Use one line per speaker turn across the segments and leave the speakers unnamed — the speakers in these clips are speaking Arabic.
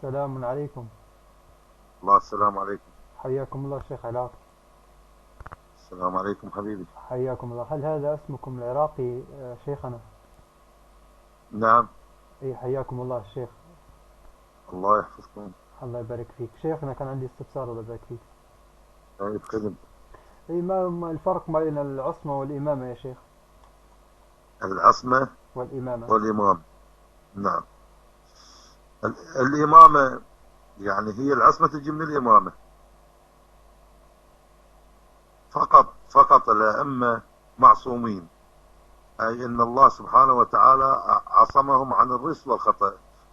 سلام عليكم.
الله السلام عليكم.
حياكم الله شيخ علاء.
السلام عليكم حبيبي.
حياكم الله. هل هذا اسمكم العراقي شيخنا؟
نعم.
اي حياكم الله الشيخ.
الله يحفظكم.
الله يبارك فيك شيخنا، كان عندي استفسار. الله يبارك فيك.
طيب خدم.
اي ما الفرق بين العصمة والإمامة يا شيخ؟
العصمة
والإمامة.
والإمام. نعم. الإمامة يعني هي العصمة تجي من الإمامة فقط الأئمة معصومين، أي أن الله سبحانه وتعالى عصمهم عن الرجس والخطأ،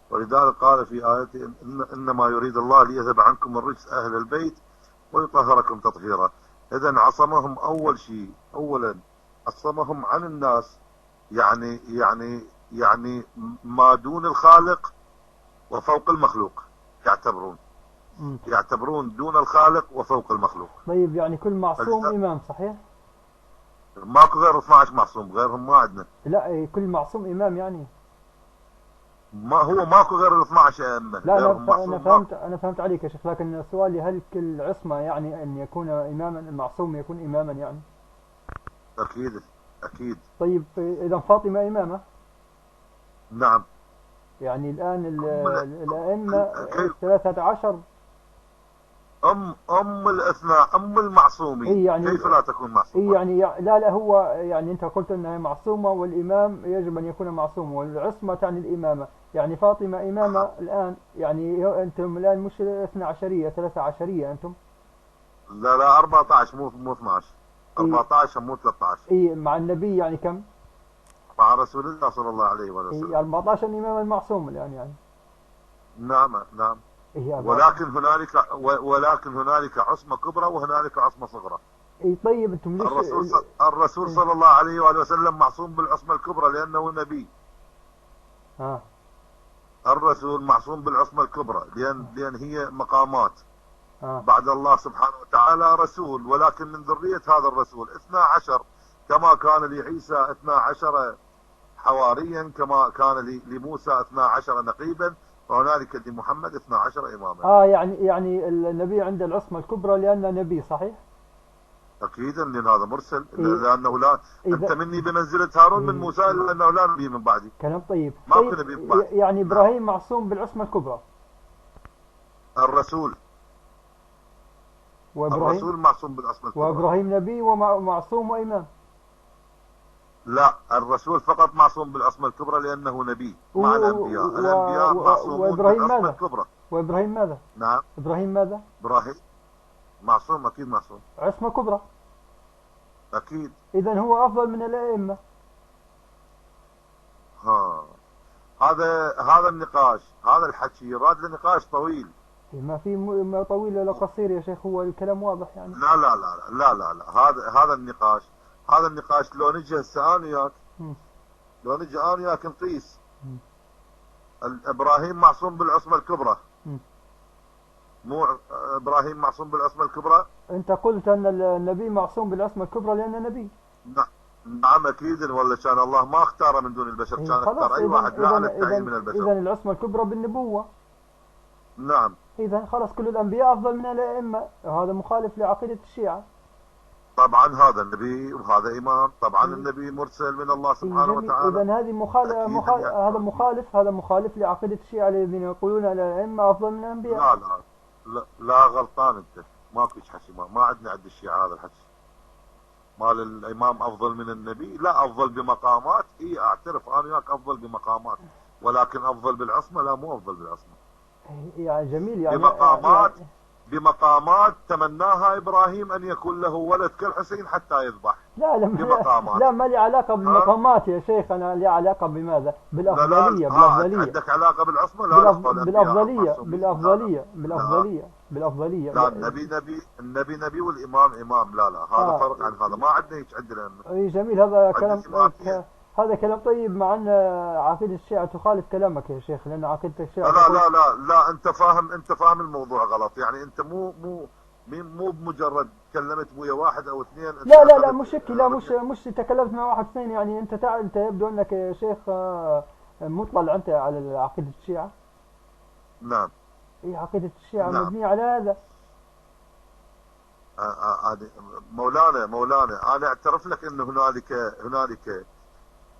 ولذلك قال في آية إنما يريد الله ليذهب عنكم الرجس أهل البيت ويطهركم تطهيرا. إذن عصمهم أولا عصمهم عن الناس، يعني ما دون الخالق وفوق المخلوق
مم.
يعتبرون دون الخالق وفوق المخلوق.
طيب يعني كل معصوم إمام صحيح؟
ماكو غير 12 معصوم، غيرهم ما عندنا.
لا كل معصوم إمام يعني.
ما هو ماكو غير 12 أئمة،
لا
غيرهم
أنا
معصوم
فهمت،
ماكو.
أنا فهمت عليك يا شيخ، لكن سؤالي هل كل عصمة يعني أن يكون إماما، المعصوم يكون إماما يعني؟
أكيد.
طيب إذا فاطمة إمامة؟
نعم.
يعني الآن الأئمة
كيف
13.
أم الأثناء أم المعصومين،
إيه يعني،
كيف لا تكون
إيه
معصومة؟
يعني لا هو يعني أنت قلت أنها معصومة والإمام يجب أن يكون معصوم، والعصمة تعني الإمامة. يعني فاطمة إمامة الآن، يعني أنتم الآن مش 12 13 أنتم؟
لا 14 مو 12.
إيه
14 مو 13.
إيه مع النبي يعني كم؟
مع رسول الله صلى الله عليه
إيه
وسلم.
14 إمام المعصوم الآن يعني.
نعم.
إيه 14.
ولكن هنالك عصمة كبرى وهنالك عصمة صغرى.
إيه طيب أنتم ليش
الرسول
إيه.
صلى الله عليه وآله وسلم معصوم بالعصمة الكبرى لأنه نبي.
ها.
الرسول معصوم بالعصمة الكبرى لأن هي مقامات.
ها.
بعد الله سبحانه وتعالى رسول، ولكن من ذرية هذا الرسول 12، كما كان لعيسى 12 حواريا، كما كان لموسى 12 نقيبا، وهنالك لمحمد 12 إماما.
يعني النبي عنده العصمة الكبرى لأنه نبي صحيح؟
أكيدا، لأن هذا مرسل،
إيه
لأنه لا أنت
إذا
مني بمنزلة هارون من
إيه
موسى، لأنه لا نبي من بعدي.
كلام طيب.
ماكو
طيب
نبي من بعدي.
يعني
نعم.
إبراهيم معصوم بالعصمة الكبرى.
الرسول
وإبراهيم
الرسول معصوم بالعصمة الكبرى.
وإبراهيم نبي ومعصوم وإمام.
لا، الرسول فقط معصوم بالعصمة الكبرى لأنه نبي،
و...
مع الأنبياء معصومون
وإبراهيم
بالعصمة
ماذا؟
الكبرى.
وإبراهيم ماذا؟
نعم.
إبراهيم ماذا؟
إبراهيم معصوم، أكيد معصوم.
عصمة كبرى.
أكيد.
إذا هو أفضل من الأئمة.
ها، هذا النقاش، هذا الحكي يراد لنقاش طويل.
ما في ما طويل ولا قصير يا شيخ، هو الكلام واضح يعني.
لا. هذا النقاش لو نجي هسه أنا وياك،
م.
لو نجي أنا وياك نقيس
م.
إبراهيم معصوم بالعصمة الكبرى،
م.
مو إبراهيم معصوم بالعصمة الكبرى.
أنت قلت أن النبي معصوم بالعصمة الكبرى لأنه نبي.
نعم أكيد، ولا كان الله ما اختاره من دون البشر،
إيه
كان
خلاص.
اختار أي واحد لا على التعيين من البشر.
إذا العصمة الكبرى بالنبوة.
نعم.
إذا خلاص كل الأنبياء أفضل من الأئمة، هذا مخالف لعقيدة الشيعة.
طبعا هذا النبي وهذا إمام، طبعا
إيه
النبي مرسل من الله
إيه
سبحانه
جميل.
وتعالى.
إذا هذه
أكيد يعني.
هذا مخالف لعقيدة الشيعة الذين يقولون أن الأئمة أفضل من الأنبياء.
لا غلطان أنت، ماكو حكي، ما عندنا عند الشيعة هذا الحكي. مال الإمام أفضل من النبي، لا، أفضل بمقامات. أعترف أنا وياك أفضل بمقامات، ولكن أفضل بالعصمة لا، مو أفضل بالعصمة.
يعني جميل يعني
بمقامات تمناها إبراهيم أن يكون له ولد كالحسين حتى يذبح. بمقامات.
لا ما لي علاقة بالمقامات يا شيخ، أنا لي علاقة بماذا؟ بالأفضلية.
عندك علاقة بالعصمة؟ لا،
بالأفضلية.
لا، النبي نبي والإمام إمام. لا هذا فرق عن هذا، ما عندنا هيك عندنا.
اي جميل. هذا كلام
الإمامية.
هذا كلام طيب، مع أن عقيدة الشيعة تخالف كلامك يا شيخ، لأن عقيدة الشيعة
لا، أنت فاهم الموضوع غلط. يعني أنت مو بمجرد تكلمت ويا واحد أو اثنين.
لا مش هيك. لا مش تكلمت مع واحد اثنين. يعني أنت يبدو أنك يا شيخ مطلع أنت على عقيدة الشيعة.
نعم.
هي عقيدة الشيعة
نعم.
مبنية على هذا.
مولانا أنا أعترف لك أن هنالك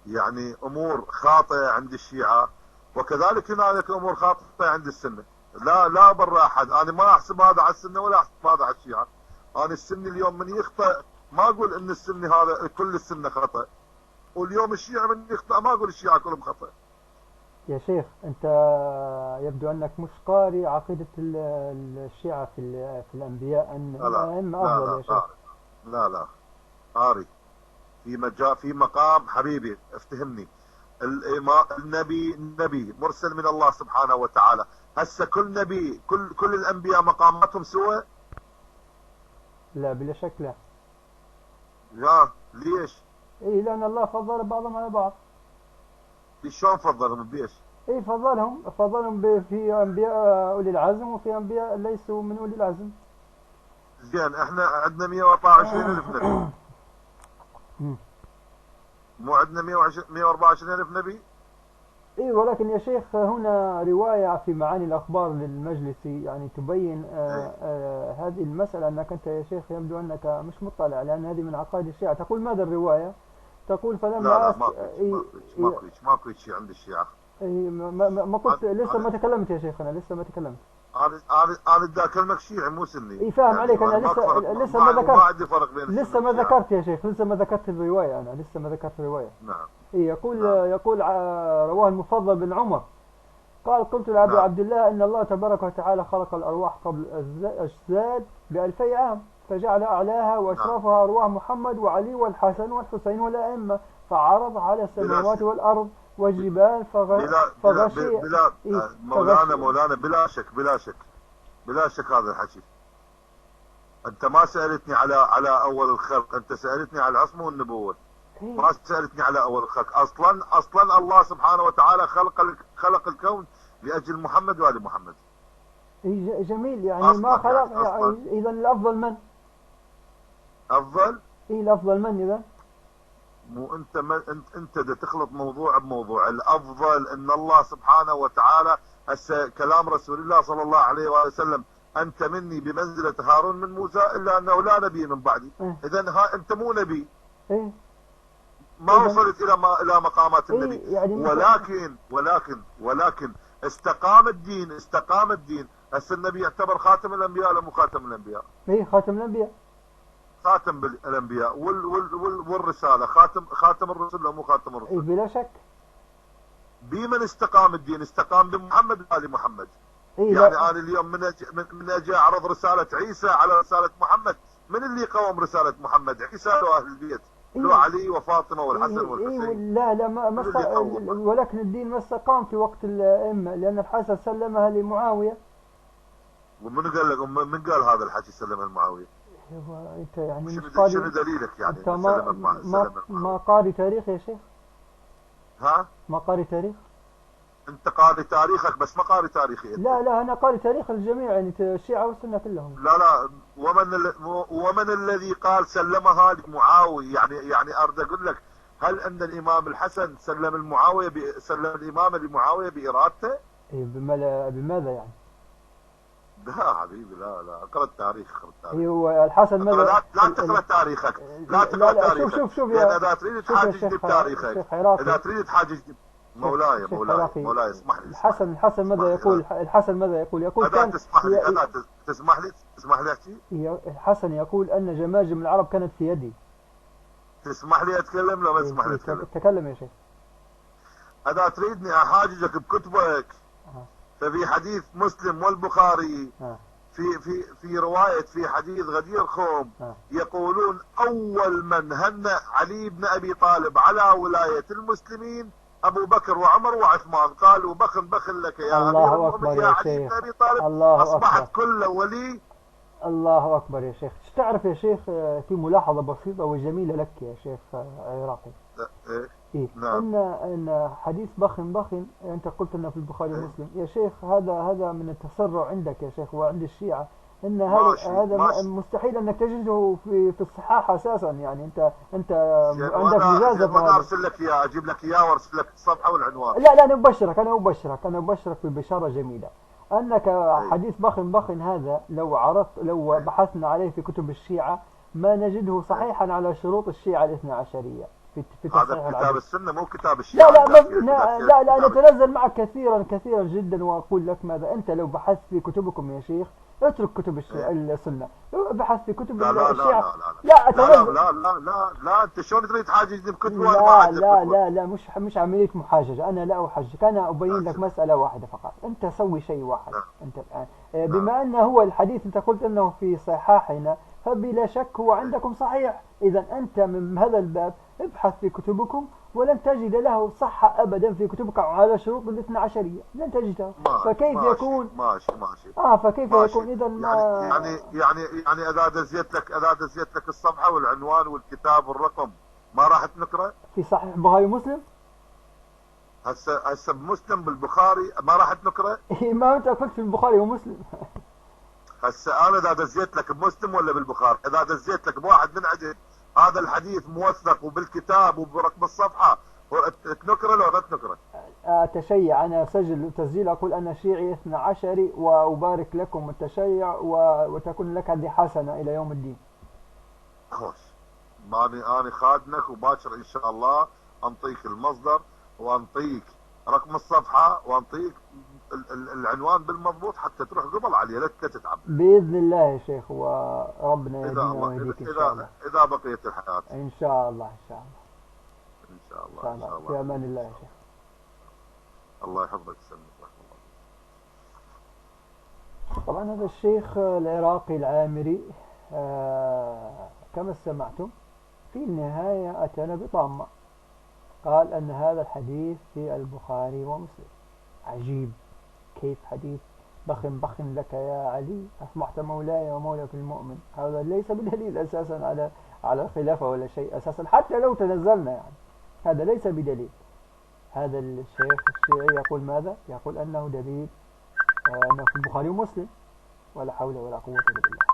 يعني أمور خاطئة عند الشيعة، وكذلك هنالك أمور خاطئة عند السنة. لا برا أحد، أنا ما أحسب هذا على السنة ولا أحسب هذا على الشيعة. أنا السني اليوم من يخطئ ما أقول أن السني هذا كل السنة خطأ، واليوم الشيعة من يخطئ ما أقول الشيعة كلهم خطأ.
يا شيخ أنت يبدو أنك مش قاري عقيدة الشيعة في الأنبياء أن الأئمة أفضل يا شيخ.
لا قاري في مقام حبيبي افتهمني. النبي مرسل من الله سبحانه وتعالى. هسه كل نبي كل الأنبياء مقاماتهم سوى؟
لا بلا شك لا.
لا ليش؟
إيه لأن الله فضل بعضهم على بعض.
شلون فضلهم بيش؟
إيه فضلهم في أنبياء أولي العزم وفي أنبياء ليسوا من أولي العزم.
زين احنا عندنا 124,000 نبي، مو عندنا 124,000 نبي؟
إيه ولكن يا شيخ هنا رواية في معاني الأخبار للمجلسي يعني تبين هذه المسألة، أنك أنت يا شيخ يبدو أنك مش مطلع، لأن هذه من عقائد الشيعة. تقول ماذا الرواية؟ تقول فلما
لا ماكو شيء عند الشيعة.
إيه ما قلت لسه ما تكلمت يا شيخ، أنا لسه ما تكلمت.
أنا دا أكلمك شيعي مو سني.
إيه فاهم يعني عليك. أنا لسه ما ذكرت.
ما عندي فرق بين
لسه ما ذكرت يا شيخ، لسه ما ذكرت الرواية. أنا لسه ما ذكرت الرواية.
نعم.
إيه يقول رواه المفضل بن عمر قال قلت لأبي عبد الله إن الله تبارك وتعالى خلق الأرواح قبل الأجساد ب2000 عام، فجعل أعلاها وأشرفها أرواح محمد وعلي والحسن والحسين والأئمة، فعرض على السماوات والأرض والجبال فغشي.
مولانا بلا شك هذا الحكي. أنت ما سألتني على أول الخلق، أنت سألتني على العصمة والنبوة، ما سألتني على أول الخلق. أصلا الله سبحانه وتعالى خلق الكون لأجل محمد وآل محمد.
جميل يعني ما خلق يعني. إذا الأفضل من؟
أفضل؟
إيه الأفضل من إذا؟
مو أنت دا تخلط موضوع بموضوع. الأفضل أن الله سبحانه وتعالى هسه كلام رسول الله صلى الله عليه وسلم أنت مني بمنزلة هارون من موسى إلا أنه لا نبي من بعدي. إذا أنت مو نبي. ما وصلت إلى مقامات النبي. يعني ولكن استقام الدين. هسه النبي يعتبر خاتم الأنبياء ولا مو خاتم الأنبياء؟
إيه خاتم الأنبياء.
خاتم الأنبياء والرسالة خاتم الرسل ولا مو خاتم الرسل؟
إيه بلا شك.
بمن استقام الدين؟ استقام بمحمد وآل محمد.
إيه
يعني أنا اليوم من أجي أعرض رسالة عيسى على رسالة محمد، من اللي قوم رسالة محمد؟ عيسى وأهل البيت. لو علي وفاطمة والحسن والحسين.
لا ولكن الدين ما استقام في وقت الأئمة، لأن الحسن سلمها لمعاوية.
ومن قال لك من قال هذا الحكي سلمها لمعاوية؟
انت يعني
شنو دليلك يعني؟
انت ما قاري تاريخ يا شيخ؟
ها؟
ما قاري تاريخ؟
انت قاري تاريخك بس ما قاري تاريخي.
لا انا قاري تاريخ الجميع يعني الشيعة والسنة كلهم.
لا ومن الذي قال سلمها لمعاوية؟ يعني اريد اقول لك، هل ان الامام الحسن سلم الامامة لمعاوية بارادته؟
ايه بماذا يعني؟
لا حبيبي لا اقرا التاريخ.
ايوه الحسن ماذا؟
لا تقرا تاريخك. لا
شوف
لان اذا تريد تحاججني بتاريخك، اذا تريد تحاججني مولاي اسمح لي.
الحسن ماذا يقول؟ الحسن ماذا يقول؟
كان تسمح لي احكي.
الحسن يقول ان جماجم العرب كانت في يدي.
تسمح لي اتكلم لو ما تسمح لي اتكلم؟
تكلم يا شيخ.
اذا تريدني احاججك بكتبك ففي حديث مسلم والبخاري في رواية في حديث غدير خوم يقولون أول من هنأ علي بن أبي طالب على ولاية المسلمين أبو بكر وعمر وعثمان. قالوا بخ لك يا أمير المؤمنين يا علي بن أبي طالب، أصبحت كل ولي.
الله أكبر يا شيخ. تعرف يا شيخ في ملاحظة بسيطة وجميلة لك يا شيخ عراقي. إيه؟ نعم. ان حديث بخن انت قلت انه في البخاري ومسلم يا شيخ. هذا من التسرع عندك يا شيخ وعند الشيعة، ان هذا مستحيل انك تجده في الصحاح اساسا. يعني انت عندك مجازفة.
انا ارسل لك اياه، اجيب لك اياه وارسل لك الصفحة والعنوان.
لا انا ابشرك ببشارة جميلة. أنك حديث بخن هذا لو بحثنا عليه في كتب الشيعة ما نجده صحيحا على شروط الشيعة الاثنى عشرية في
هذا
تصحيح
كتاب
الحديث.
السنة مو كتاب الشيعة.
لا نتنازل معك كثيرا جدا، وأقول لك ماذا، أنت لو بحثت في كتبكم يا شيخ اترك كتب السنة، ابحث في كتب الشيعة.
لا انت شلون تريد حاجزني بكتب واحد؟
لا مش عملية محاججة، أنا لا أحجك، أنا أبين لك مسألة واحدة فقط، أنت سوي شيء واحد. أنت الآن بما أنه هو الحديث أنت قلت أنه في صحاحنا، فبلا شك هو عندكم صحيح، إذا أنت من هذا الباب ابحث في كتبكم ولن تجد له صحة أبدا في كتبكم على شروط الاثنى عشرية، لن تجده. فكيف يكون
ماشي
فكيف يكون إذا
يعني إذا دزيت لك الصفحة والعنوان والكتاب والرقم ما راح تنقره
في صحيح البخاري ومسلم؟
هسه بمسلم بالبخاري ما راح تنقره؟
ما أنت قلت في البخاري ومسلم.
هسه أنا إذا دزيت لك بمسلم ولا بالبخاري، إذا دزيت لك بواحد من عندي هذا الحديث موثق وبالكتاب وبرقم الصفحة تنكره لو لا تنكره؟
أتشيع، أنا أسجل تسجيل أقول أنا شيعي 12 وأبارك لكم التشيع وتكون لك هذه حسنة إلى يوم الدين.
خوش أنا خادمك، وباكر إن شاء الله أنطيك المصدر وأنطيك رقم الصفحة وأنطيك العنوان بالمضبوط حتى تروح قبل عليه، لا تتعب
بإذن الله يا شيخ، وربنا يهدينا ويهديك إن شاء الله
إذا بقيت الحياة
إن شاء الله
إن شاء الله
في أمان الله يا شيخ.
الله يحفظك ويسلمك رحمه الله.
طبعا هذا الشيخ العراقي العامري كما سمعتم في النهاية أتانا بطامة، قال أن هذا الحديث في البخاري ومسلم. عجيب، كيف حديث بخن لك يا علي أصبحت مولاي ومولاك المؤمن، هذا ليس بدليل أساسا على الخلافة ولا شيء أساسا، حتى لو تنزلنا يعني هذا ليس بدليل. هذا الشيخ الشيعي يقول ماذا؟ يقول أنه دليل أنه في البخاري ومسلم، ولا حول ولا قوة إلا بالله.